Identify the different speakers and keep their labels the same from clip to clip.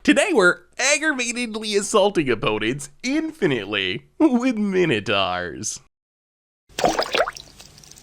Speaker 1: Today we're aggravatedly assaulting opponents infinitely with Minotaurs.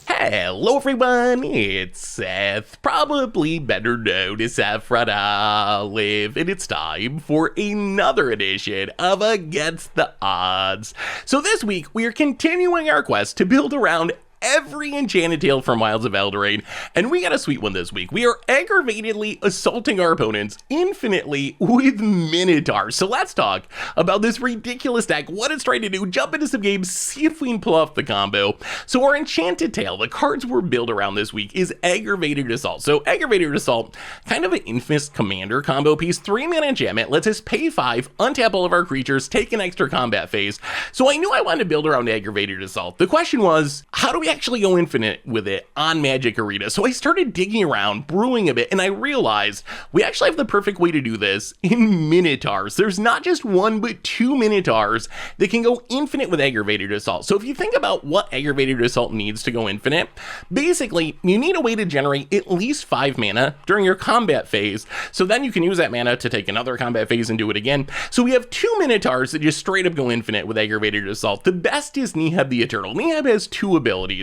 Speaker 1: Hello everyone, it's Seth, probably better known as Saffron Olive, and it's time for another edition of Against the Odds. So this week, we are continuing our quest to build around every enchanted tale from Wilds of Eldraine, and we got a sweet one this week. We are aggravatedly assaulting our opponents infinitely with Minotaur. So let's talk about this ridiculous deck, what it's trying to do, jump into some games, see if we can pull off the combo. So our enchanted tale, the cards we're built around this week, is Aggravated Assault. So Aggravated Assault, kind of an infamous commander combo piece, 3-mana enchantment, lets us pay 5, untap all of our creatures, take an extra combat phase. So I knew I wanted to build around Aggravated Assault. The question was, how do we actually go infinite with it on Magic Arena? So I started digging around, brewing a bit, and I realized we actually have the perfect way to do this in Minotaurs. There's not just one, but 2 Minotaurs that can go infinite with Aggravated Assault. So if you think about what Aggravated Assault needs to go infinite, basically, you need a way to generate at least 5 mana during your combat phase. So then you can use that mana to take another combat phase and do it again. So we have 2 Minotaurs that just straight up go infinite with Aggravated Assault. The best is Neheb the Eternal. Neheb has 2 abilities.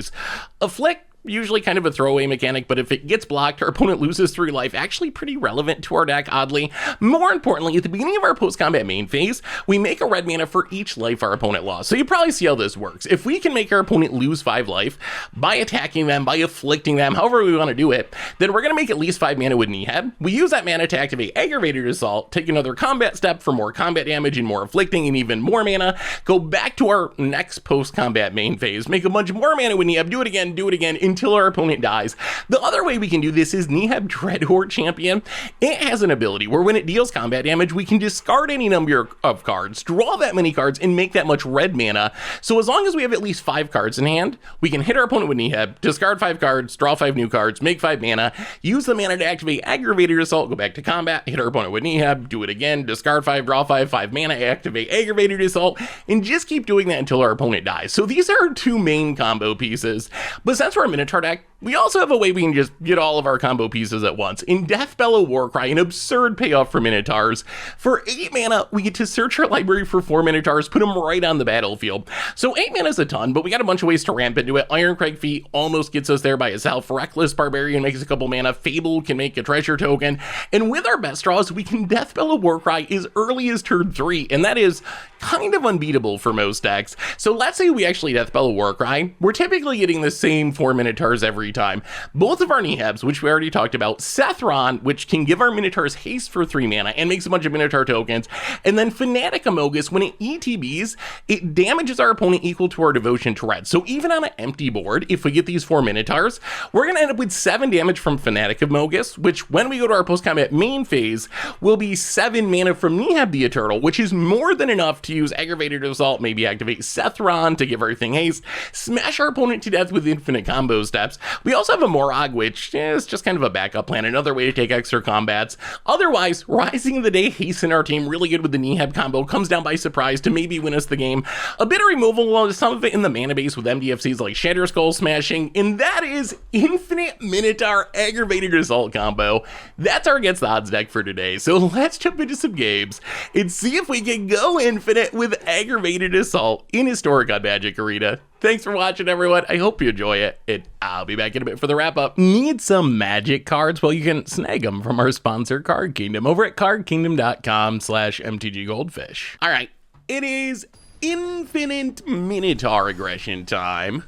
Speaker 1: Afflict, usually kind of a throwaway mechanic, but if it gets blocked, our opponent loses 3 life. Actually pretty relevant to our deck, oddly. More importantly, at the beginning of our post-combat main phase, we make a red mana for each life our opponent lost. So you probably see how this works. If we can make our opponent lose 5 life by attacking them, by afflicting them, however we want to do it, then we're going to make at least 5 mana with Neheb. We use that mana to activate Aggravated Assault, take another combat step for more combat damage and more afflicting and even more mana, go back to our next post-combat main phase, make a bunch more mana with Neheb, do it again, until our opponent dies. The other way we can do this is Neheb Dreadhorde Champion. It has an ability where when it deals combat damage, we can discard any number of cards, draw that many cards, and make that much red mana. So as long as we have at least 5 cards in hand, we can hit our opponent with Neheb, discard 5 cards, draw 5 new cards, make 5 mana, use the mana to activate Aggravated Assault, go back to combat, hit our opponent with Neheb, do it again, discard 5, draw 5 mana, activate Aggravated Assault, and just keep doing that until our opponent dies. So these are our 2 main combo pieces. But since we're a Minotaur deck, we also have a way we can just get all of our combo pieces at once. In Deathbellow Warcry, an absurd payoff for Minotaurs. For 8 mana, we get to search our library for 4 Minotaurs, put them right on the battlefield. So 8 mana is a ton, but we got a bunch of ways to ramp into it. Ironcrag Feat almost gets us there by itself. Reckless Barbarian makes a couple mana. Fable can make a treasure token. And with our best draws, we can Deathbellow Warcry as early as turn 3, and that is kind of unbeatable for most decks. So let's say we actually Deathbellow Warcry. We're typically getting the same 4 Minotaurs every time. Both of our Nehebs, which we already talked about, Sethron, which can give our Minotaurs haste for 3 mana and makes a bunch of Minotaur tokens, and then Fanatic Amogus, when it ETBs, it damages our opponent equal to our devotion to red. So even on an empty board, if we get these 4 Minotaurs, we're going to end up with 7 damage from Fanatic Amogus, which when we go to our post-combat main phase, will be 7 mana from Neheb the Eternal, which is more than enough to use Aggravated Assault, maybe activate Sethron to give everything haste, smash our opponent to death with infinite combo steps. We also have a Morag, which is just kind of a backup plan, another way to take extra combats. Otherwise, Rising of the Day hasten our team, really good with the Neheb combo, comes down by surprise to maybe win us the game. A bit of removal, well, some of it in the mana base with MDFCs like Shatter Skull Smashing, and that is Infinite Minotaur Aggravated Assault combo. That's our Against the Odds deck for today, so let's jump into some games and see if we can go infinite with Aggravated Assault in Historic on Magic Arena. Thanks for watching, everyone. I hope you enjoy it, and I'll be back in a bit for the wrap-up. Need some Magic cards? Well, you can snag them from our sponsor, Card Kingdom, over at cardkingdom.com/MTGGoldfish. All right, it is infinite Minotaur aggression time.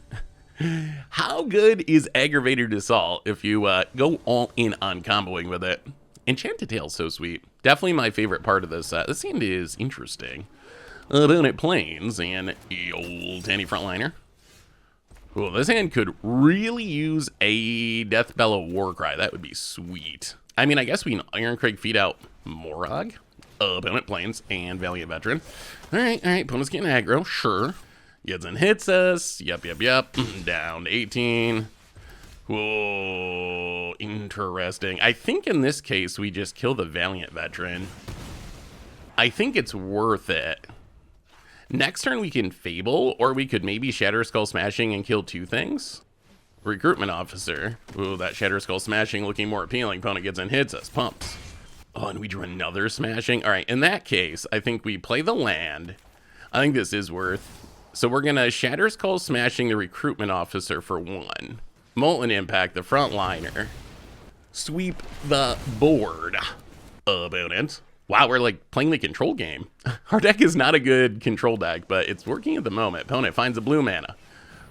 Speaker 1: How good is Aggravated Assault if you go all in on comboing with it? Enchanted Tale's so sweet. Definitely my favorite part of this set. This hand is interesting. Opponent Plains and the old Tanny Frontliner. Well, this hand could really use a Deathbellow Warcry. That would be sweet. I mean, I guess we can Ironcrag Feat out Morag, Opponent Plains, and Valiant Veteran. All right, opponent's getting aggro, sure. Gets and hits us. Yep. Down to 18. Whoa, interesting. I think in this case, we just kill the Valiant Veteran. I think it's worth it. Next turn we can Fable, or we could maybe Shatter Skull Smashing and kill 2 things. Recruitment Officer. Ooh, that Shatter Skull Smashing looking more appealing. Opponent gets and hits us. Pumps. Oh, and we drew another smashing. All right, in that case, I think we play the land. I think this is worth. So we're going to Shatter Skull smashing the recruitment officer for 1. Molten Impact, the frontliner. Sweep the board. Opponent. Wow, we're like playing the control game. Our deck is not a good control deck, but it's working at the moment. Opponent finds a blue mana.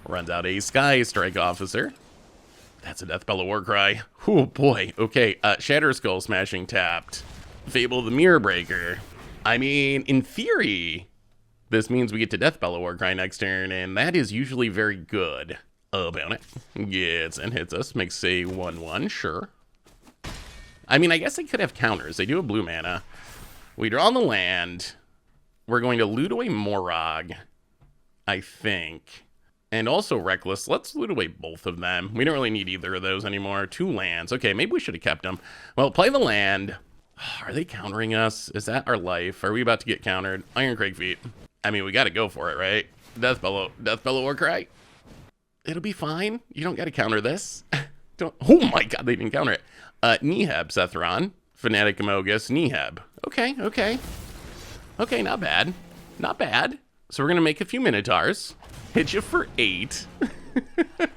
Speaker 1: Runs out a Sky Strike Officer. That's a Deathbellow Warcry. Oh boy. Okay, Shatter Skull smashing tapped. Fable the Mirror Breaker. I mean, in theory, this means we get to Deathbellow Warcry next turn, and that is usually very good. Opponent gets and hits us. Makes a 1/1, sure. I mean, I guess they could have counters. They do have blue mana. We draw on the land. We're going to loot away Morog, I think. And also Reckless. Let's loot away both of them. We don't really need either of those anymore. 2 lands. Okay, maybe we should have kept them. Well, play the land. Are they countering us? Is that our life? Are we about to get countered? Iron Crag Feet. I mean, we got to go for it, right? Deathbellow Warcry. It'll be fine. You don't got to counter this. Oh my god, they didn't counter it. Neheb, Sethron. Fanatic Amogus, Neheb. Okay. Okay, not bad. Not bad. So we're going to make a few Minotaurs. Hit you for 8.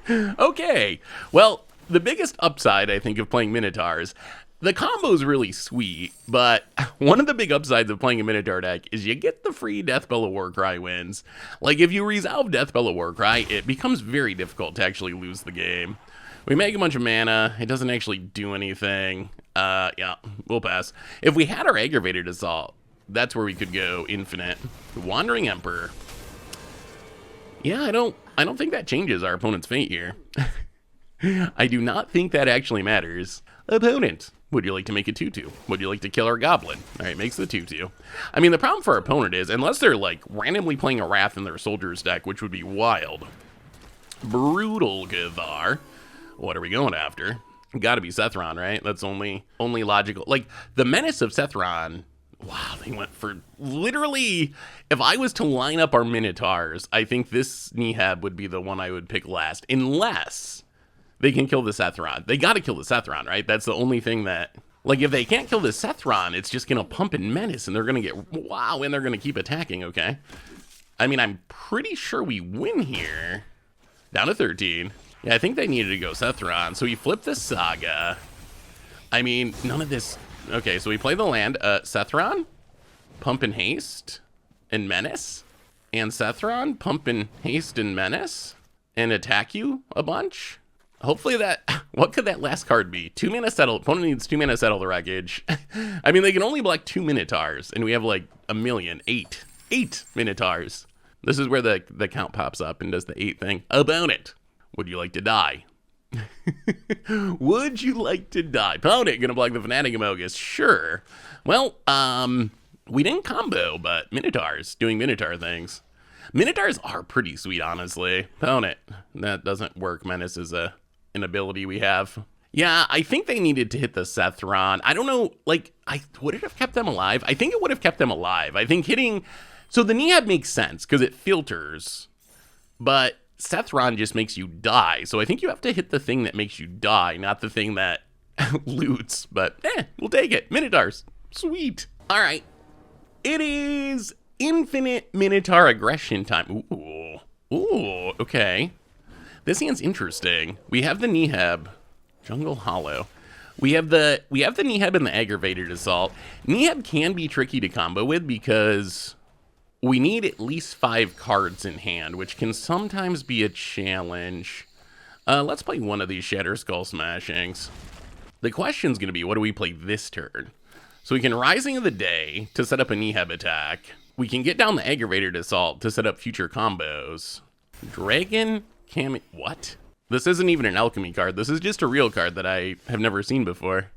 Speaker 1: Okay. Well, the biggest upside, I think, of playing Minotaurs, the combo's really sweet, but one of the big upsides of playing a Minotaur deck is you get the free Deathbellow Warcry wins. Like, if you resolve Deathbellow Warcry, it becomes very difficult to actually lose the game. We make a bunch of mana. It doesn't actually do anything. Yeah, we'll pass. If we had our Aggravated Assault, that's where we could go infinite. Wandering Emperor. Yeah, I don't think that changes our opponent's fate here. I do not think that actually matters. Opponent, would you like to make a 2/2? Would you like to kill our goblin? All right, makes the 2/2. I mean, the problem for our opponent is, unless they're like randomly playing a Wrath in their soldiers deck, which would be wild. Brutal Gathar. What are we going after? Gotta be Sethron, right? That's only logical. Like, the Menace of Sethron. Wow, they went for literally, if I was to line up our Minotaurs, I think this Neheb would be the one I would pick last, unless they can kill the Sethron. They gotta kill the Sethron, right? That's the only thing that, like, if they can't kill the Sethron, it's just gonna pump and menace, and they're gonna get, wow, and they're gonna keep attacking, okay? I mean, I'm pretty sure we win here. Down to 13. Yeah, I think they needed to go Sethron, so we flip the Saga. I mean, none of this. Okay, so we play the land. Sethron, Pump and Haste, and Menace. And Sethron, Pump and Haste and Menace. And attack you a bunch. Hopefully that, what could that last card be? 2 mana settle, opponent needs 2 mana settle the wreckage. I mean, they can only block 2 Minotaurs, and we have like a million, 8 Minotaurs. This is where the count pops up and does the 8 thing. Opponent, would you like to die? Would you like to die? Opponent gonna block the Fanatic Amogus. Sure. Well, we didn't combo, but Minotaurs doing Minotaur things. Minotaurs are pretty sweet, honestly. Opponent, that doesn't work. Menace is an ability we have. Yeah, I think they needed to hit the Sethron. I don't know, like, would it have kept them alive? I think it would have kept them alive. I think hitting, so the Neheb makes sense because it filters, but Sethron just makes you die. So I think you have to hit the thing that makes you die, not the thing that loots. But we'll take it. Minotaurs. Sweet. All right. It is infinite Minotaur aggression time. Ooh, okay. This hand's interesting. We have the Neheb. Jungle Hollow. We have the Neheb and the Aggravated Assault. Neheb can be tricky to combo with because we need at least 5 cards in hand, which can sometimes be a challenge. Let's play one of these Shatter Skull Smashings. The question's going to be, what do we play this turn? So we can Rising of the Day to set up a Neheb attack. We can get down the Aggravated Assault to set up future combos. Dragon Cam... What? This isn't even an alchemy card. This is just a real card that I have never seen before.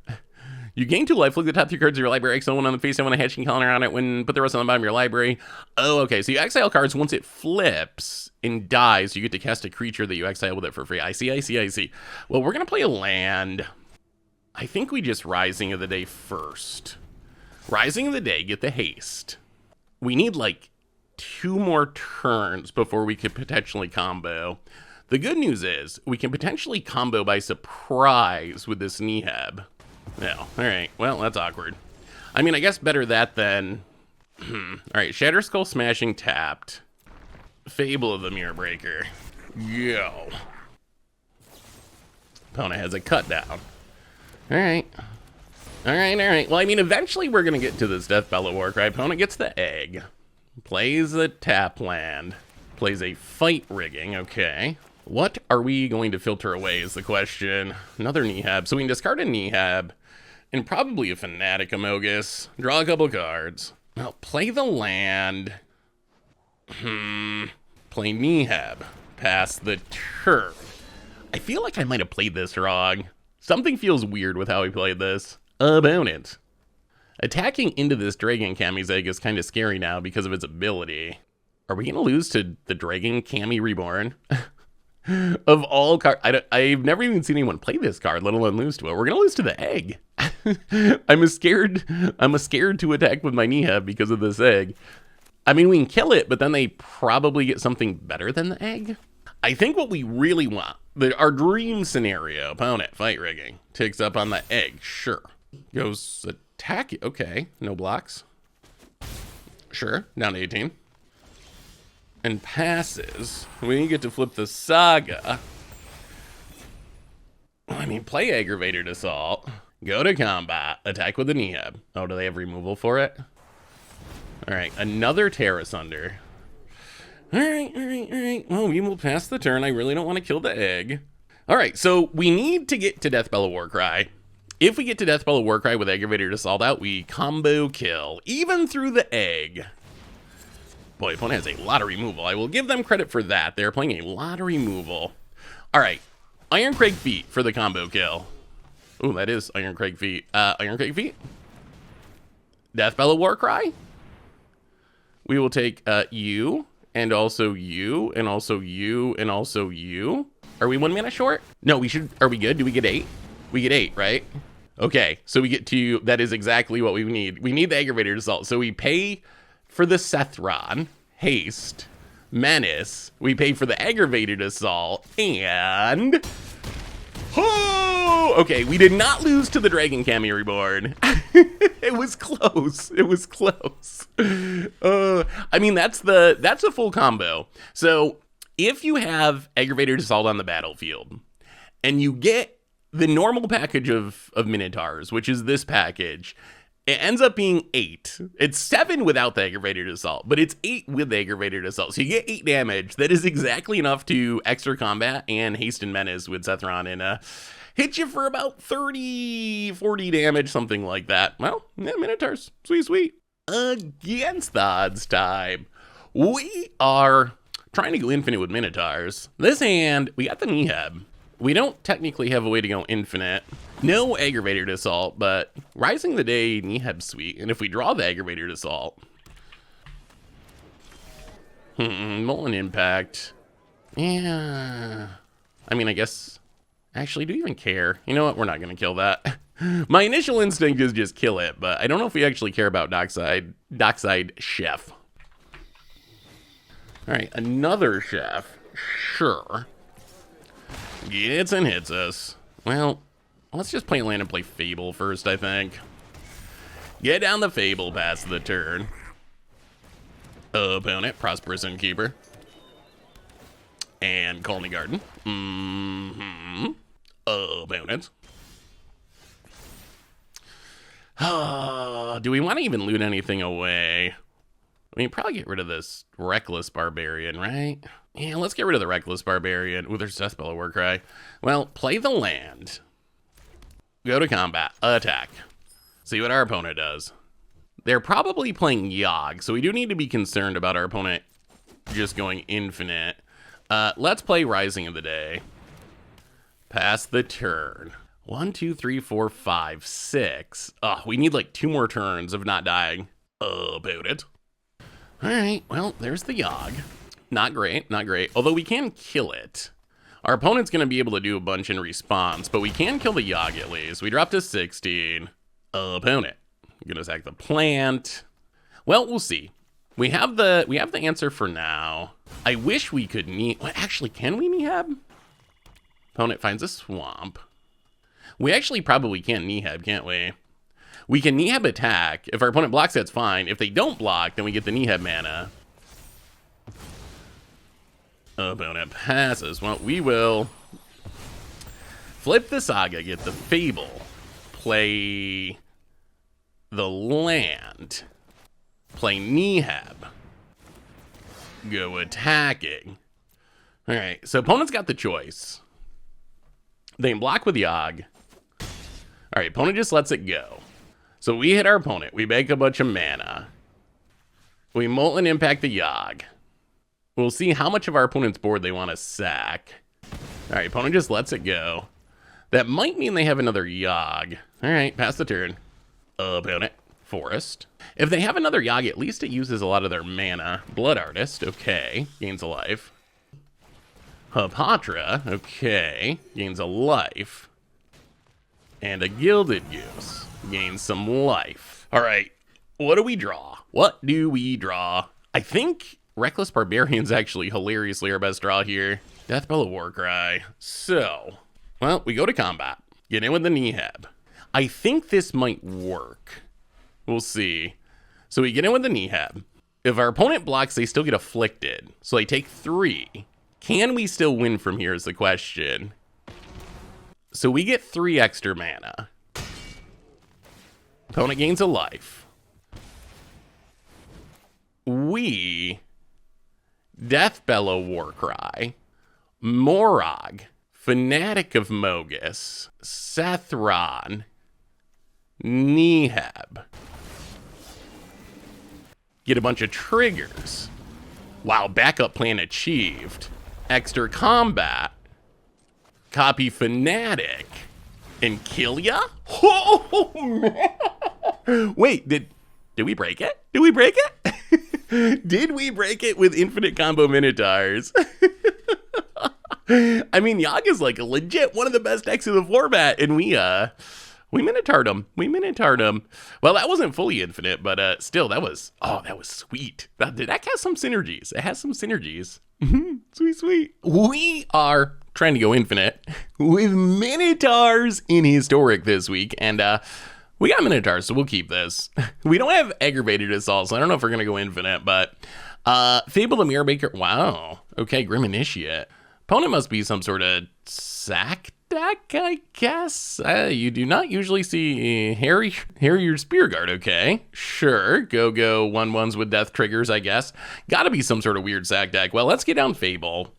Speaker 1: You gain 2 life. Look at the top 3 cards of your library. Exile one on the face and one a hatching calendar on it. When put the rest on the bottom of your library. Oh, okay. So you exile cards once it flips and dies. You get to cast a creature that you exile with it for free. I see. Well, we're gonna play a land. I think we just Rising of the Day first. Rising of the Day. Get the haste. We need like 2 more turns before we could potentially combo. The good news is we can potentially combo by surprise with this Neheb. No. All right. Well, that's awkward. I mean, I guess better that than... All right, Shatter Skull Smashing tapped. Fable of the Mirror Breaker. Yo. Opponent has a cut down. All right. All right. Well, I mean, eventually we're going to get to this Deathbellow Warcry. Opponent gets the egg. Plays a tap land. Plays a fight rigging. Okay. What are we going to filter away is the question. Another Nihab. So we can discard a Nihab and probably a Fanatic Amogus. Draw a couple cards. Well, play the land. Play Nihab. Pass the turn. I feel like I might have played this wrong. Something feels weird with how we played this. Opponent. Attacking into this Dragon Kami's egg is kind of scary now because of its ability. Are we going to lose to the Dragon Kami Reborn? Of all cards, I've never even seen anyone play this card, let alone lose to it. We're going to lose to the egg. I'm scared to attack with my Nihab because of this egg. I mean, we can kill it, but then they probably get something better than the egg. I think what we really want, our dream scenario, opponent, fight rigging, takes up on the egg, sure. Goes attack, okay, no blocks. Sure, down to 18. And passes. We get to flip the Saga. I mean, play Aggravated Assault. Go to combat. Attack with the Nihab. Oh, do they have removal for it? Alright, another Terra Sunder. Alright. Well, we will pass the turn. I really don't want to kill the egg. Alright, so we need to get to Deathbellow Warcry. If we get to Deathbellow Warcry with Aggravated Assault out, we combo kill, even through the egg. Boy, opponent has a lot of removal. I will give them credit for that. They're playing a lot of removal. Alright, Ironcrag Feet for the combo kill. Ooh, that is Ironcrag Feet. Ironcrag Feet? Deathbellow Warcry? We will take you, and also you, and also you, and also you. Are we 1 mana short? No, we should. Are we good? Do we get 8? We get 8, right? Okay, so we get to, that is exactly what we need. We need the Aggravated Assault. So we pay for the Sethron, Haste, Menace. We pay for the Aggravated Assault, and... Oh! Okay, we did not lose to the Dragon Kami Reborn. It was close. It was close. I mean, that's a full combo. So if you have Aggravated Assault on the battlefield, and you get the normal package of Minotaurs, which is this package, it ends up being 8. It's 7 without the Aggravated Assault, but it's 8 with the Aggravated Assault. So you get 8 damage. That is exactly enough to extra combat and haste and menace with Sethron and hit you for about 30, 40 damage, something like that. Well, yeah, Minotaurs. Sweet. Against the odds time. We are trying to go infinite with Minotaurs. This hand, we got the Nihab. We don't technically have a way to go infinite. No Aggravated Assault, but Rising the Day, Nihab's sweet. And if we draw the Aggravated Assault... Molten Impact. Yeah... I mean, I guess... Actually, do you even care? You know what? We're not going to kill that. My initial instinct is just kill it, but I don't know if we actually care about Dockside Chef. Alright, another Chef. Sure. Gets and hits us. Well, let's just play land and play Fable first, I think. Get down the Fable past the turn. Opponent, Prosperous Innkeeper. And Colony Garden. Opponent. Do we want to even loot anything away? I mean, probably get rid of this Reckless Barbarian, right? Yeah, let's get rid of the Reckless Barbarian. Ooh, there's Deathbellow Warcry. Well, play the land. Go to combat. Attack. See what our opponent does. They're probably playing Yogg, so we do need to be concerned about our opponent just going infinite. Let's play Rising of the Day. Pass the turn. 1, 2, 3, 4, 5, 6. Oh, we need like 2 more turns of not dying. Opponent. Alright, well, there's the Yogg. Not great. Although we can kill it. Our opponent's going to be able to do a bunch in response, but we can kill the Yogg at least. We dropped to 16. Opponent. Going to sack the plant. Well, we'll see. We have the answer for now. I wish we could actually, can we Nihab? Opponent finds a swamp. We actually probably can Nihab, can't we? We can Nihab attack. If our opponent blocks, that's fine. If they don't block, then we get the Nihab mana. Opponent passes. Well, we will flip the Saga, get the Fable, play the land, play Nihab, go attacking. All right, so opponent's got the choice. They can block with Yogg. All right, opponent just lets it go. So we hit our opponent. We make a bunch of mana. We Molten Impact the Yogg. We'll see how much of our opponent's board they want to sack. All right, opponent just lets it go. That might mean they have another Yogg. All right, pass the turn. Opponent, Forest. If they have another Yogg, at least it uses a lot of their mana. Blood Artist, okay, gains a life. Hapatra, okay, gains a life. And a Gilded Goose, gains some life. All right, what do we draw? What do we draw? I think Reckless Barbarian's actually hilariously our best draw here. Deathbellow Warcry. So, well, we go to combat. Get in with the Nihab. I think this might work. We'll see. So we get in with the Nihab. If our opponent blocks, they still get afflicted. So they take 3. Can we still win from here is the question. So we get 3 extra mana. Opponent gains a life. We Deathbellow Warcry, Morog, Fanatic of Mogus, Sethron, Nihab. Get a bunch of triggers. Wow, backup plan achieved. Extra combat. Copy Fanatic. And kill ya? Oh, man. Wait, did we break it? Did we break it? Did we break it with infinite combo Minotaurs? I mean, Yogg is like a legit one of the best decks in the format, and we Minotaured him. We Minotaured him. Well, that wasn't fully infinite, but still, that was sweet. That has some synergies. It has some synergies. Sweet, sweet. We are trying to go infinite with Minotaurs in Historic this week, and we got Minotaurs, so we'll keep this. We don't have Aggravated Assault, so I don't know if we're going to go infinite, but Fable the Mirror Baker. Wow. Okay, Grim Initiate. Opponent must be some sort of sack deck, I guess. You do not usually see Harry your Spear Guard. Okay, sure. Go 1/1s with death triggers, I guess. Gotta be some sort of weird sack deck. Well, let's get down Fable.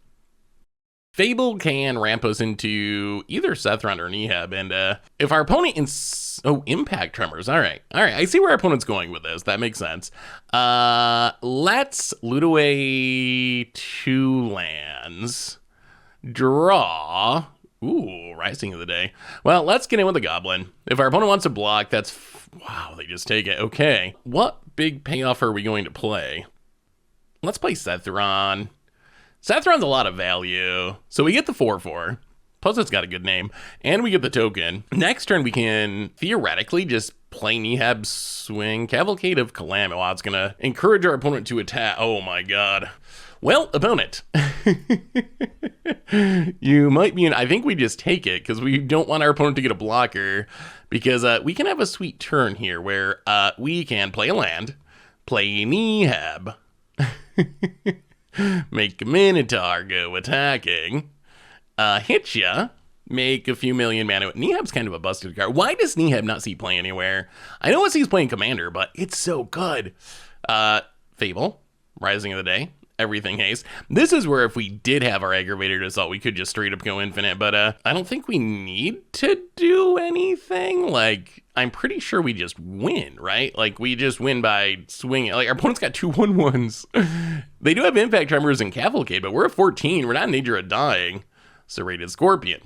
Speaker 1: Fable can ramp us into either Sethron or Nihab, and if our opponent Impact Tremors. All right. I see where our opponent's going with this. That makes sense. Let's loot away 2 lands. Draw. Ooh, Rising of the Day. Well, let's get in with the Goblin. If our opponent wants to block, that's... Wow, they just take it. Okay. What big payoff are we going to play? Let's play Sethron. Sethron's a lot of value. So we get the 4/4. Plus it's got a good name. And we get the token. Next turn we can theoretically just play Nihab, swing Cavalcade of Calamity. Wow, it's going to encourage our opponent to attack. Oh my god. Well, opponent. You might be in... I think we just take it because we don't want our opponent to get a blocker, because we can have a sweet turn here where we can play a land, play Nihab, make a Minotaur go attacking, hit ya, make a few million mana. Nihab's kind of a busted card. Why does Nihab not see play anywhere? I know it's he's playing Commander, but it's so good. Fable, Rising of the Day. Everything haste. This is where if we did have our Aggravated Assault, we could just straight up go infinite, but I don't think we need to do anything. Like, I'm pretty sure we just win, right? Like, we just win by swinging. Like, our opponent's got 2 1/1s. They do have Impact Tremors and Cavalcade, but we're at 14. We're not in danger of dying. Serrated Scorpion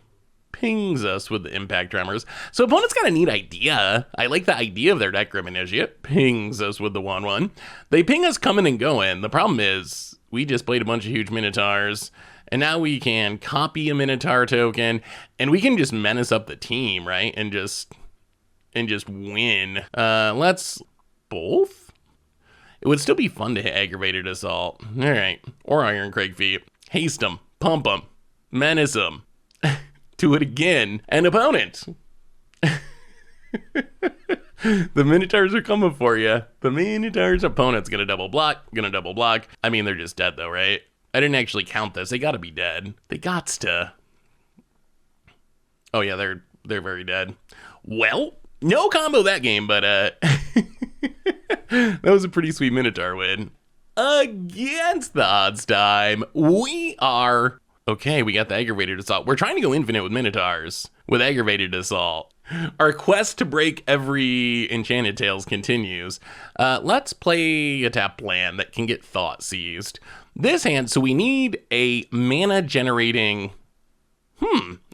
Speaker 1: pings us with the Impact Tremors. So opponent's got a neat idea. I like the idea of their deck. Grim Initiate pings us with the 1/1. They ping us coming and going. The problem is we just played a bunch of huge Minotaurs, and now we can copy a Minotaur token, and we can just menace up the team, right? And just win. Let's both. It would still be fun to hit Aggravated Assault. All right, or Iron Crag Feet. Haste them, pump them, menace them. Do it again. And opponent. The Minotaurs are coming for you. The Minotaurs' opponent's gonna double block, I mean, they're just dead though, right? I didn't actually count this. They gotta be dead. They gots to. Oh yeah, they're very dead. Well, no combo that game, but that was a pretty sweet Minotaur win. Against the odds time, we are... Okay, we got the Aggravated Assault. We're trying to go infinite with Minotaurs with Aggravated Assault. Our quest to break every Enchanted Tales continues. Let's play a tap land that can get Thought Seized. This hand, so we need a mana generating...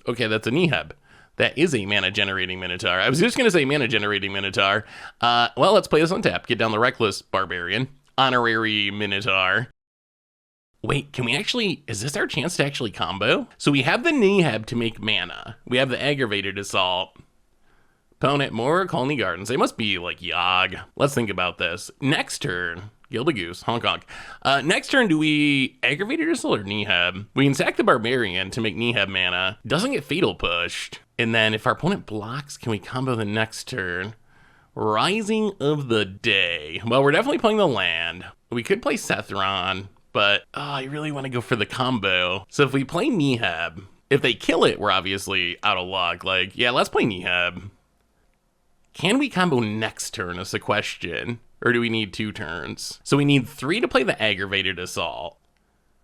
Speaker 1: Okay, that's a Niheb. That is a mana generating Minotaur. I was just going to say mana generating Minotaur. Well, let's play this on tap. Get down the Reckless Barbarian. Honorary Minotaur. Wait, can we actually... Is this our chance to actually combo? So we have the Niheb to make mana. We have the Aggravated Assault. Opponent, more Colony Gardens. They must be like Yogg. Let's think about this. Next turn... Gilded Goose, honk honk. Next turn, do we Aggravated Assault or Niheb? We can sack the Barbarian to make Niheb mana. Doesn't get Fatal pushed. And then if our opponent blocks, can we combo the next turn? Rising of the Day. Well, we're definitely playing the land. We could play Sethron, but I really want to go for the combo. So if we play Niheb, if they kill it, we're obviously out of luck. Like, yeah, let's play Niheb. Can we combo next turn is the question. Or do we need 2 turns? So we need 3 to play the Aggravated Assault.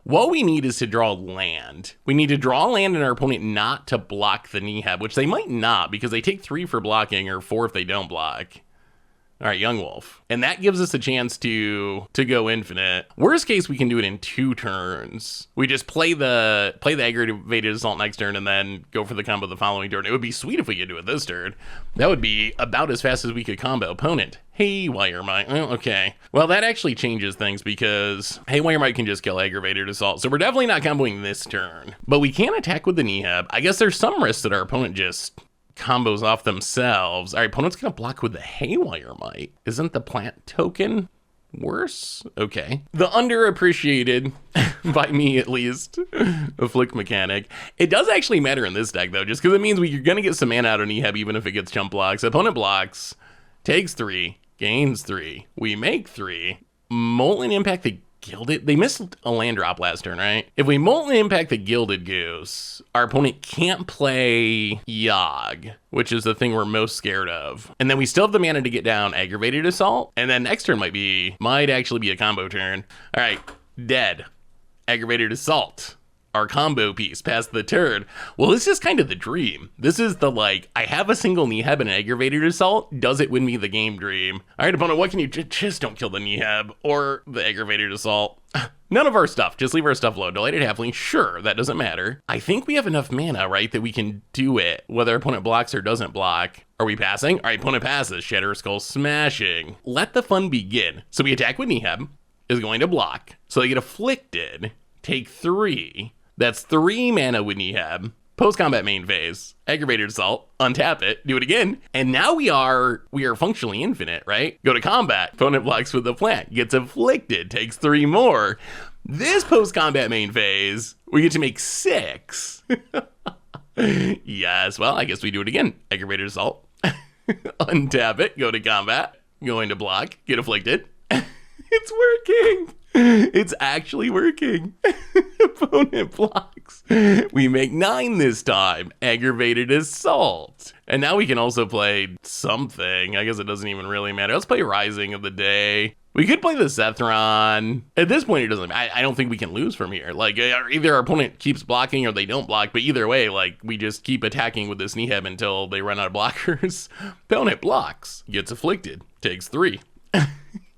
Speaker 1: What we need is to draw land. We need to draw land and our opponent not to block the Niheb, which they might not because they take 3 for blocking or 4 if they don't block. All right, Young Wolf. And that gives us a chance to go infinite. Worst case, we can do it in 2 turns. We just play the Aggravated Assault next turn and then go for the combo the following turn. It would be sweet if we could do it this turn. That would be about as fast as we could combo. Opponent, Haywire Might. Oh, okay. Well, that actually changes things because Haywire Might can just kill Aggravated Assault. So we're definitely not comboing this turn. But we can attack with the Niheb. I guess there's some risk that our opponent just... combos off themselves. Our opponent's gonna block with the Haywire Might. Isn't the plant token worse? Okay. The underappreciated, by me at least, Afflict mechanic. It does actually matter in this deck though, just because it means you're gonna get some mana out of Niheb even if it gets chump blocks. Opponent blocks, takes 3, gains 3. We make 3. Molten Impact the Gilded? They missed a land drop last turn, right? If we Molten Impact the Gilded Goose, our opponent can't play Yogg, which is the thing we're most scared of. And then we still have the mana to get down Aggravated Assault, and then next turn might actually be a combo turn. All right, dead. Aggravated Assault. Our combo piece past the turn. Well, this is kind of the dream. This is the like, I have a single Niheb and an Aggravated Assault. Does it win me the game dream? All right, opponent, what can you just don't kill the Niheb or the Aggravated Assault. None of our stuff. Just leave our stuff low. Delighted Halfling, sure, that doesn't matter. I think we have enough mana, right, that we can do it, whether opponent blocks or doesn't block. Are we passing? All right, opponent passes. Shatter Skull smashing. Let the fun begin. So we attack with Niheb, is going to block. So they get afflicted. Take 3. That's 3 mana with Niheb. Post-combat main phase. Aggravated Assault. Untap it. Do it again. And now we are functionally infinite, right? Go to combat. Opponent blocks with the plant. Gets afflicted. Takes 3 more. This post-combat main phase, we get to make 6. Yes. Well, I guess we do it again. Aggravated Assault. Untap it. Go to combat. Going to block. Get afflicted. It's working. It's actually working. Opponent blocks. We make 9 this time. Aggravated Assault. And now we can also play something. I guess it doesn't even really matter. Let's play Rising of the Day. We could play the Sethron. At this point, it doesn't. I don't think we can lose from here. Like, either our opponent keeps blocking or they don't block. But either way, like, we just keep attacking with this Niheb until they run out of blockers. Opponent blocks. Gets afflicted. Takes 3.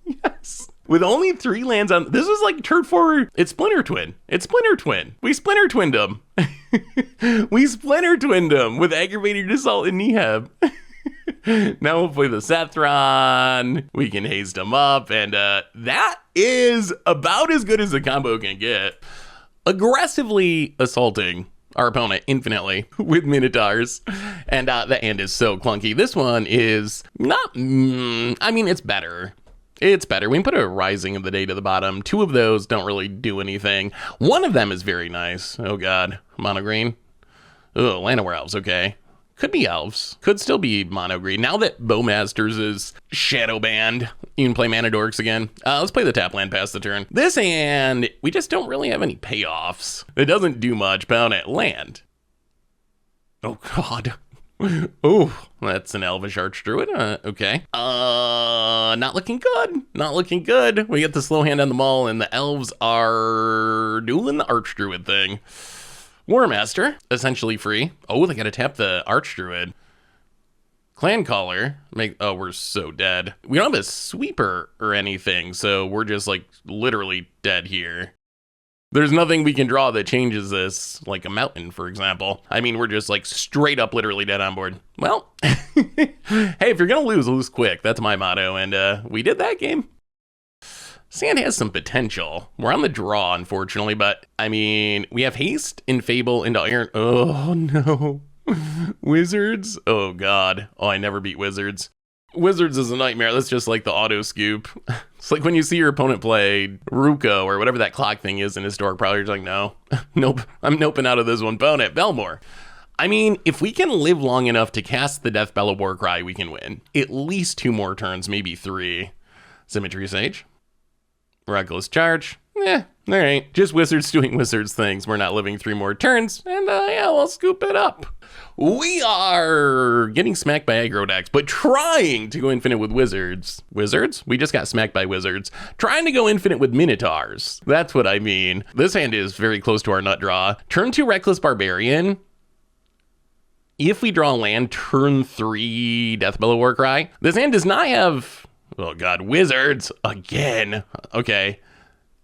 Speaker 1: Yes. With only 3 lands on... This is like turn 4... It's Splinter Twin. It's Splinter Twin. We Splinter Twinned them. We Splinter Twinned them with Aggravated Assault and Niheb. Now we'll play the Sethron. We can haste them up. And that is about as good as the combo can get. Aggressively assaulting our opponent infinitely with Minotaurs. And the hand is so clunky. This one is not... I mean, it's better. It's better. We can put a Rising of the Day to the bottom. 2 of those don't really do anything. One of them is very nice. Oh god. Mono green. Oh, Land of Werewolves. Okay. Could be elves. Could still be mono green. Now that Bowmasters is shadow banned, you can play mana dorks again. Let's play the tap land past the turn. This hand, we just don't really have any payoffs. It doesn't do much. Opponent land. Oh god. Oh, that's an elvish archdruid. Okay. Not looking good. Not looking good. We get the slow hand on the mall, and the elves are doing the archdruid thing. Warmaster, essentially free. Oh, they gotta tap the archdruid. Clan Caller. Oh, we're so dead. We don't have a sweeper or anything, so we're just like literally dead here. There's nothing we can draw that changes this, like a mountain, for example. I mean, we're just like straight up literally dead on board. Well, hey, if you're gonna lose quick. That's my motto, and we did that game. Sand has some potential. We're on the draw, unfortunately, but I mean, we have haste, Infable, into Iron. Oh no. Wizards? Oh god. Oh, I never beat Wizards. Wizards is a nightmare. That's just like the auto scoop. It's like when you see your opponent play Ruko or whatever that clock thing is in Historic Prowler, you're like, no, nope, I'm noping out of this one. Opponent, Belmore. I mean, if we can live long enough to cast the Deathbellow Warcry, we can win. At least 2 more turns, maybe 3. Symmetry Sage. Reckless Charge. All right. Just Wizards doing Wizards things. We're not living 3 more turns, and yeah, we'll scoop it up. We are getting smacked by aggro decks, but trying to go infinite with Wizards. Wizards? We just got smacked by Wizards. Trying to go infinite with Minotaurs. That's what I mean. This hand is very close to our nut draw. Turn 2 Reckless Barbarian. If we draw land, turn 3 Deathbellow Warcry. This hand does not have... Oh god, Wizards again. Okay.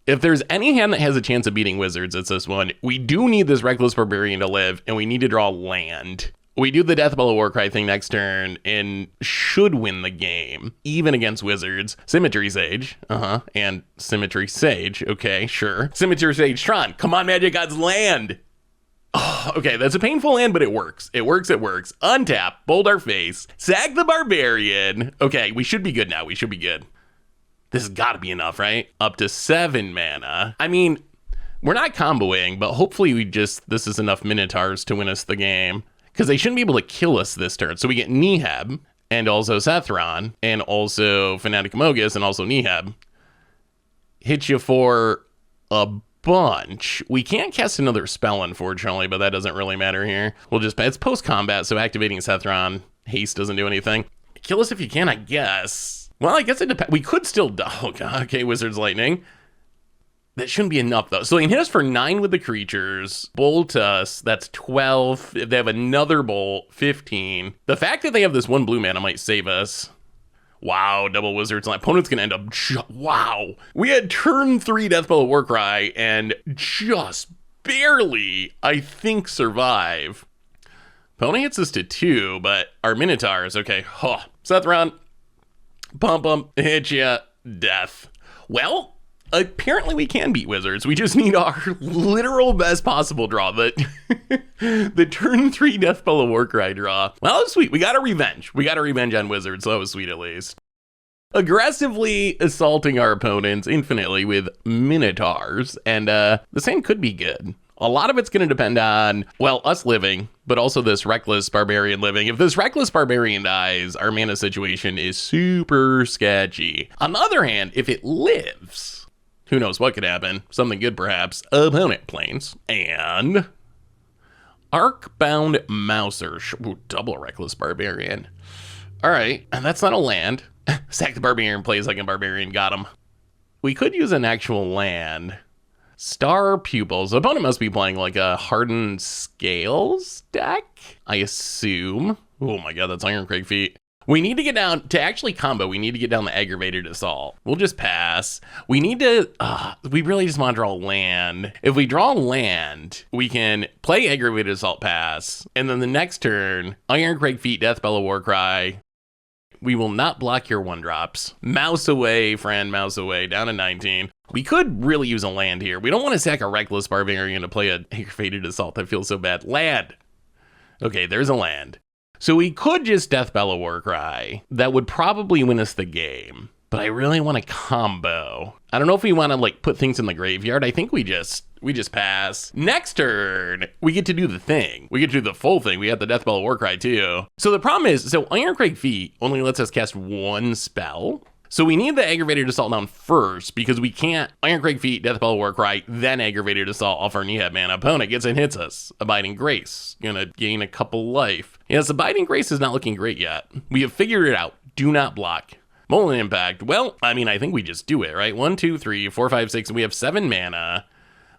Speaker 1: If there's any hand that has a chance of beating Wizards, it's this one. We do need this Reckless Barbarian to live, and we need to draw land. We do the Deathbellow Warcry thing next turn, and should win the game, even against Wizards. Symmetry Sage, and Symmetry Sage, okay, sure. Symmetry Sage Tron, come on Magic Gods, land! Oh, okay, that's a painful land, but it works. It works. Untap, bold our face, sack the Barbarian. Okay, we should be good now, we should be good. This has got to be enough, right? Up to 7 mana. I mean, we're not comboing, but hopefully this is enough Minotaurs to win us the game. Because they shouldn't be able to kill us this turn. So we get Neheb, and also Sethron, and also Fanatic Amogus, and also Neheb. Hit you for a bunch. We can't cast another spell, unfortunately, but that doesn't really matter here. It's post-combat, so activating Sethron, haste doesn't do anything. Kill us if you can, I guess. Well, I guess it depends. We could still... Oh, god. Okay, Wizard's Lightning. That shouldn't be enough, though. So they can hit us for 9 with the creatures. Bolt us. That's 12. If they have another bolt, 15. The fact that they have this 1 blue mana might save us. Wow, double Wizards. My opponent's going to end up... Wow. We had turn 3 Deathbellow Warcry and just barely, I think, survive. Opponent hits us to 2, but our Minotaurs... Okay. Huh. Sethron... Pump, hit ya, death. Well, apparently we can beat Wizards. We just need our literal best possible draw. The turn 3 Deathbellow Warcry draw. Well, that was sweet. We got a revenge. On Wizards, so that was sweet at least. Aggressively assaulting our opponents infinitely with Minotaurs, and this hand could be good. A lot of it's going to depend on, well, us living, but also this Reckless Barbarian living. If this Reckless Barbarian dies, our mana situation is super sketchy. On the other hand, if it lives, who knows what could happen? Something good, perhaps. Opponent planes. And Arcbound Mouser. Ooh, double Reckless Barbarian. All right, and that's not a land. Sack the Barbarian, plays like a Barbarian, got him. We could use an actual land. Star Pupils. The opponent must be playing like a Hardened Scales deck, I assume. Oh my god, that's Ironcrag Feet. We need to get down, to actually combo, we need to get down the Aggravated Assault. We'll just pass. We need to, we really just want to draw land. If we draw land, we can play Aggravated Assault pass, and then the next turn, Ironcrag Feet, Deathbellow Warcry. We will not block your 1-drops. Mouse away, friend, mouse away, down to 19. We could really use a land here. We don't want to sack a Reckless Barbarian to play an Aggravated Assault. That feels so bad. Land. Okay, there's a land. So we could just Deathbellow Warcry. That would probably win us the game. But I really want to combo. I don't know if we want to like put things in the graveyard. I think we just We just pass. Next turn, we get to do the thing. We get to do the full thing. We have the Deathbell Warcry too. So the problem is, Ironcrag Feet only lets us cast one spell. So we need the Aggravated Assault down first because we can't Ironcrag Feet, Deathbell Warcry, then Aggravated Assault off our Nihab mana. Opponent gets and hits us. Abiding Grace, gonna gain a couple life. Yes, Abiding Grace is not looking great yet. We have figured it out. Do not block. Molten Impact. Well, I mean, I think we just do it, right? 1, 2, 3, 4, 5, 6, and we have 7 mana.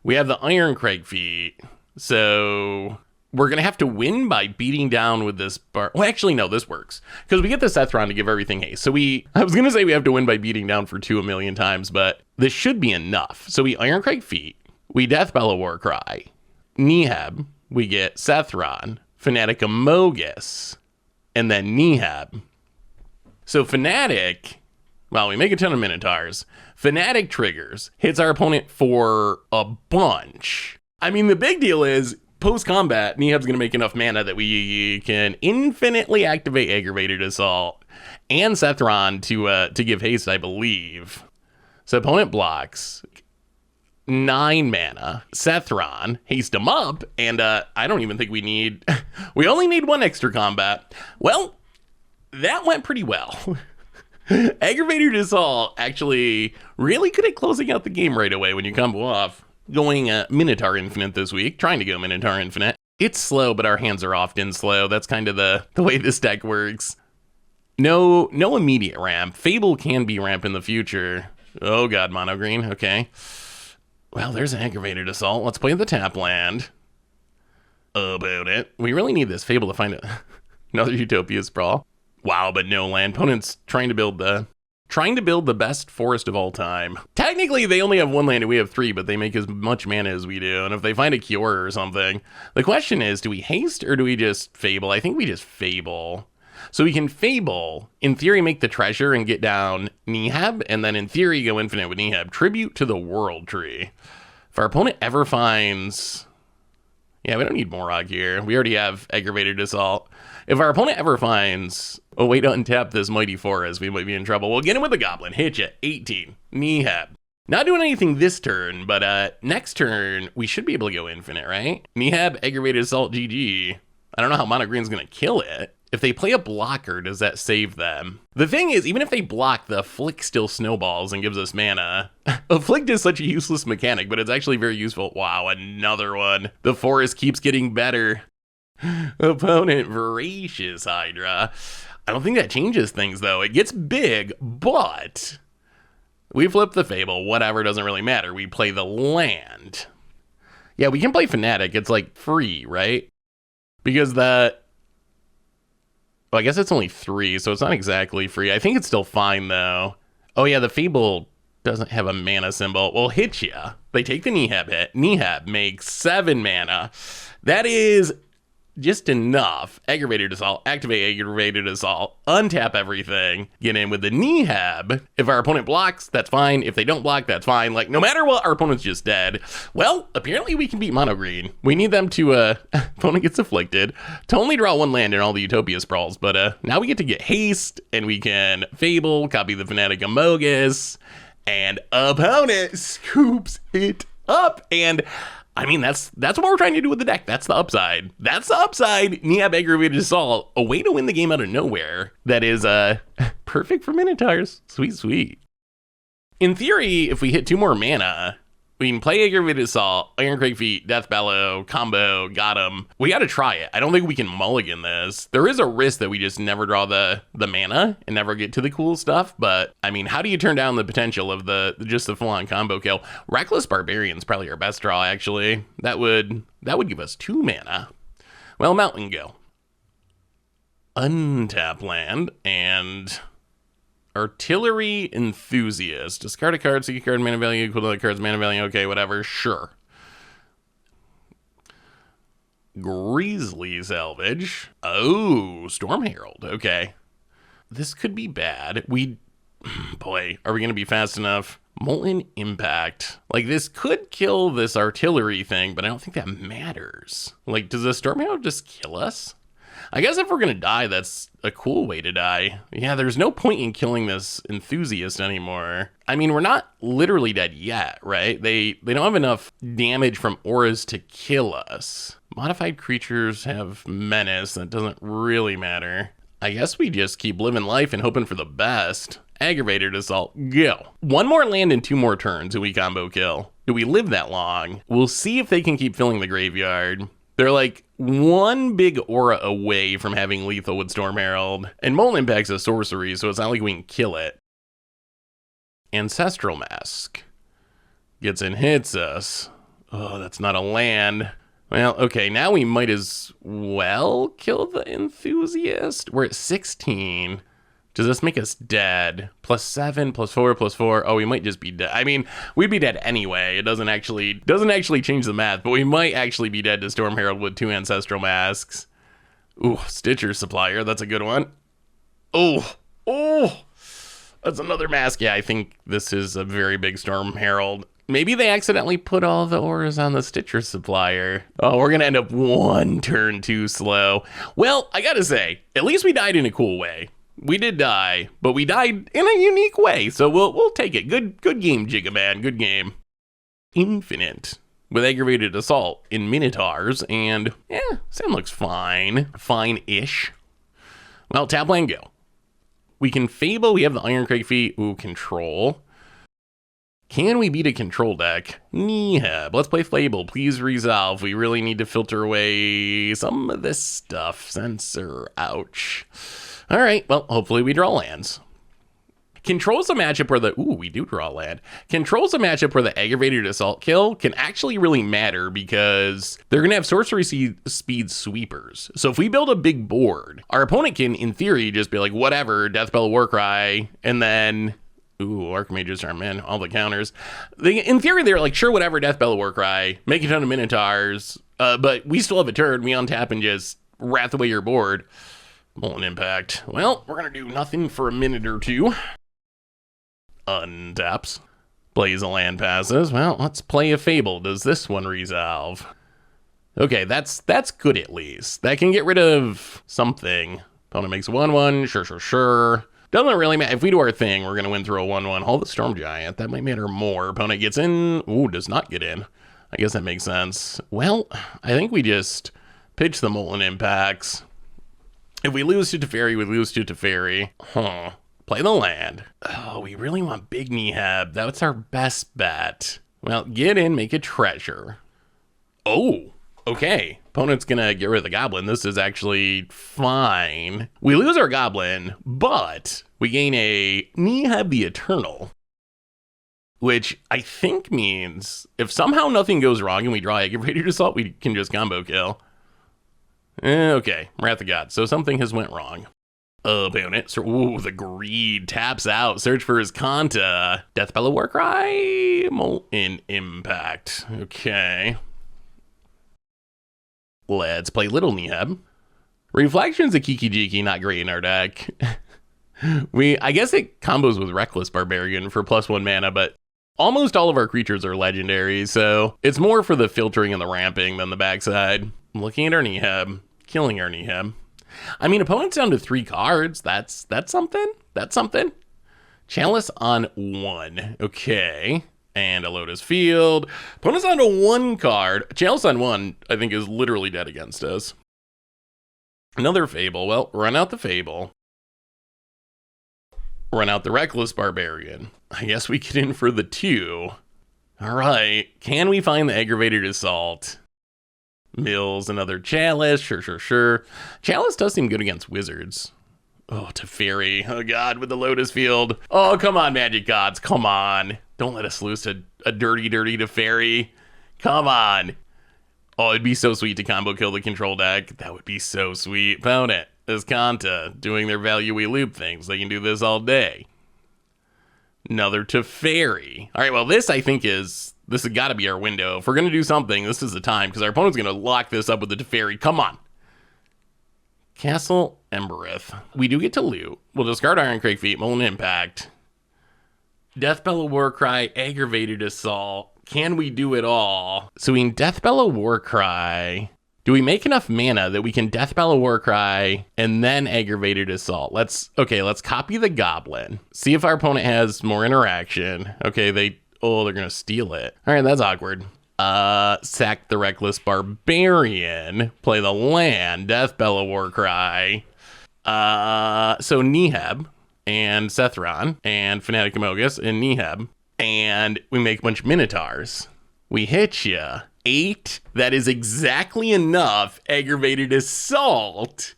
Speaker 1: We have the Ironcrag Feet. So we're going to have to win by beating down with this bar. Well, actually, no, this works. Because we get the Sethron to give everything haste. So I was going to say we have to win by beating down for 2 a million times, but this should be enough. So we Ironcrag Feet. We Deathbell Warcry. Nihab. We get Sethron. Fanatic Amogus. And then Nihab. So Fanatic, well, we make a ton of Minotaurs. Fanatic triggers, hits our opponent for a bunch. I mean, the big deal is, post-combat, Nihab's going to make enough mana that we can infinitely activate Aggravated Assault and Sethron to give haste, I believe. So opponent blocks. 9 mana. Sethron, haste him up, and I don't even think we need... we only need 1 extra combat. Well, that went pretty well. Aggravated Assault actually really good at closing out the game right away when you combo off. Going Minotaur Infinite this week, trying to go Minotaur Infinite. It's slow, but our hands are often slow. That's kind of the way this deck works. No immediate ramp. Fable can be ramp in the future. Oh god, mono green, okay. Well, there's an Aggravated Assault. Let's play the tap land. About it. We really need this Fable to find another Utopia Sprawl. Wow, but no land. Opponent's trying to build the best forest of all time. Technically, they only have 1 land and we have 3, but they make as much mana as we do. And if they find a cure or something, the question is, do we haste or do we just Fable? I think we just Fable. So we can Fable, in theory, make the treasure and get down Nihab, and then in theory, go infinite with Nihab. Tribute to the World Tree. If our opponent ever finds... Yeah, we don't need Morag here. We already have Aggravated Assault. If our opponent ever finds a way to untap this Mighty Forest, we might be in trouble. We'll get him with the Goblin. Hit ya. 18. Nihab. Not doing anything this turn, but next turn, we should be able to go infinite, right? Nihab, Aggravated Assault, GG. I don't know how Mono Green's going to kill it. If they play a blocker, does that save them? The thing is, even if they block, the Afflict still snowballs and gives us mana. Afflict is such a useless mechanic, but it's actually very useful. Wow, another one. The forest keeps getting better. Opponent, Voracious Hydra. I don't think that changes things, though. It gets big, but we flip the Fable. Whatever, doesn't really matter. We play the land. Yeah, we can play Fanatic. It's, like, free, right? Because well, I guess it's only 3, so it's not exactly free. I think it's still fine, though. Oh, yeah, the Fable doesn't have a mana symbol. Well, hit ya. They take the Nihab hit. Nihab makes 7 mana. That is just enough. Aggravated Assault, activate Aggravated Assault, untap everything, get in with the Nihab. If our opponent blocks, that's fine. If they don't block, that's fine. Like, no matter what, our opponent's just dead. Well, apparently we can beat Mono Green. We need them to, opponent gets afflicted, to only draw 1 land in all the Utopia Sprawls, but now we get to get haste, and we can Fable, copy the Fanatic Amogus, and opponent scoops it up, and I mean, that's what we're trying to do with the deck. That's the upside. That's the upside. Nihab, Aggravated Assault, a way to win the game out of nowhere. That is perfect for Minotaurs. Sweet, sweet. In theory, if we hit 2 more mana, we can play Aggravated Assault, Ironcrag Feet, Death Bellow, combo, got him. We got to try it. I don't think we can mulligan this. There is a risk that we just never draw the mana and never get to the cool stuff. But I mean, how do you turn down the potential of just the full-on combo kill? Reckless Barbarian's probably our best draw, actually. That would give us 2 mana. Well, Mountain go. Untap land and Artillery Enthusiast. Discard a card, seek a card, mana value equal to the card's mana value. Okay, whatever, sure. Grizzly Salvage. Oh, Storm Herald. Okay. This could be bad. Boy, are we going to be fast enough? Molten Impact. Like, this could kill this artillery thing, but I don't think that matters. Like, does the Storm Herald just kill us? I guess if we're gonna die, that's a cool way to die. Yeah, there's no point in killing this enthusiast anymore. I mean, we're not literally dead yet, right? They don't have enough damage from auras to kill us. Modified creatures have menace. That doesn't really matter. I guess we just keep living life and hoping for the best. Aggravated Assault, go. One more land and 2 more turns and we combo kill. Do we live that long? We'll see if they can keep filling the graveyard. They're like 1 big aura away from having lethal with Storm Herald. And Molten Impact's a sorcery, so it's not like we can kill it. Ancestral Mask gets and hits us. Oh, that's not a land. Well, okay, now we might as well kill the enthusiast. We're at 16. Does this make us dead? +7, +4, +4. Oh, we might just be dead. I mean, we'd be dead anyway. It doesn't actually change the math, but we might actually be dead to Storm Herald with 2 Ancestral Masks. Ooh, Stitcher Supplier. That's a good one. Oh, that's another mask. Yeah, I think this is a very big Storm Herald. Maybe they accidentally put all the auras on the Stitcher Supplier. Oh, we're going to end up 1 turn too slow. Well, I got to say, at least we died in a cool way. We did die, but we died in a unique way, so we'll take it. Good game, Gigaman. Good game. Infinite with Aggravated Assault in Minotaurs, and yeah, Sam looks fine. Fine-ish. Well, tap land, go. We can Fable. We have the Ironcrake Feet. Ooh, control. Can we beat a control deck? Nihab. Let's play Fable. Please resolve. We really need to filter away some of this stuff. Censor. Ouch. All right. Well, hopefully we draw lands. Control's a matchup where we do draw land. Control's a matchup where the Aggravated Assault kill can actually really matter because they're going to have sorcery speed sweepers. So if we build a big board, our opponent can, in theory, just be like, whatever, Deathbell Warcry, and then... Ooh, Archmages are in, all the counters. In theory, they're like, sure, whatever, Deathbell Warcry, make a ton of Minotaurs, but we still have a turn. We untap and just wrath away your board. Molten Impact. Well, we're going to do nothing for a minute or 2. Untaps. Plays a land passes. Well, let's play a Fable. Does this one resolve? Okay, that's good at least. That can get rid of something. Opponent makes 1/1. Sure. Doesn't really matter. If we do our thing, we're going to win through a 1/1. Hold the Storm Giant. That might matter more. Opponent gets in. Ooh, does not get in. I guess that makes sense. Well, I think we just pitch the Molten Impacts. If we lose to Teferi, we lose to Teferi. Play the land. Oh, we really want Big Nihab. That's our best bet. Well, get in, make a treasure. Oh, okay. Opponent's gonna get rid of the goblin. This is actually fine. We lose our goblin, but we gain a Nihab the Eternal, which I think means if somehow nothing goes wrong and we draw Aggravated Assault, we can just combo kill. Okay, Wrath of God. So something has went wrong. Opponent. So, ooh, the greed taps out. Search for his Kanta. Deathbell Warcry. Molten Impact. Okay. Let's play Little Nihab. Reflection's a Kiki Jiki, not great in our deck. I guess it combos with Reckless Barbarian for +1 mana, but almost all of our creatures are legendary, so it's more for the filtering and the ramping than the backside. I'm looking at our Nihab, killing our Nihab. I mean, opponent's down to 3 cards. That's something. That's something. Chalice on 1. Okay. And a Lotus Field. Opponent's down to 1 card. Chalice on 1, I think, is literally dead against us. Another Fable. Well, run out the Fable. Run out the Reckless Barbarian. I guess we get in for the 2. All right. Can we find the Aggravated Assault? Mills, another Chalice. Sure. Chalice does seem good against wizards. Oh, Teferi. Oh, God, with the Lotus Field. Oh, come on, Magic Gods. Come on. Don't let us lose to a dirty Teferi. Come on. Oh, it'd be so sweet to combo kill the control deck. That would be so sweet. Found it. As Kanta doing their value-y loop things. They can do this all day. Another Teferi. All right, well, this I think is... This has got to be our window. If we're going to do something, this is the time, because our opponent's going to lock this up with the Teferi. Come on. Castle Embereth. We do get to loot. We'll discard Ironcrake Feet, Molten Impact. Deathbell Warcry, Aggravated Assault. Can we do it all? So in Deathbell Warcry, Do we make enough mana that we can Deathbell of Warcry and then Aggravated Assault? Let's copy the Goblin. See if our opponent has more interaction. Okay, they're gonna steal it. All right, that's awkward. Sack the Reckless Barbarian. Play the land. Deathbell of Warcry. So Neheb and Sethron and Fanatic Amogus and Neheb. And we make a bunch of Minotaurs. We hit ya. 8. That is exactly enough. Aggravated Assault.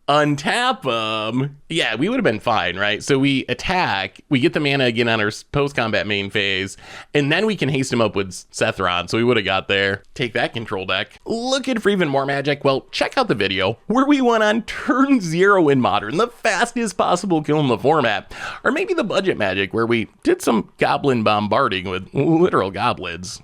Speaker 1: Untap them. Yeah, we would have been fine, right? So we attack, we get the mana again on our post-combat main phase, and then we can haste him up with Sethron, so we would have got there. Take that, control deck. Looking for even more magic? Well, check out the video where we went on turn 0 in Modern, the fastest possible kill in the format. Or maybe the budget magic where we did some goblin bombarding with literal goblins.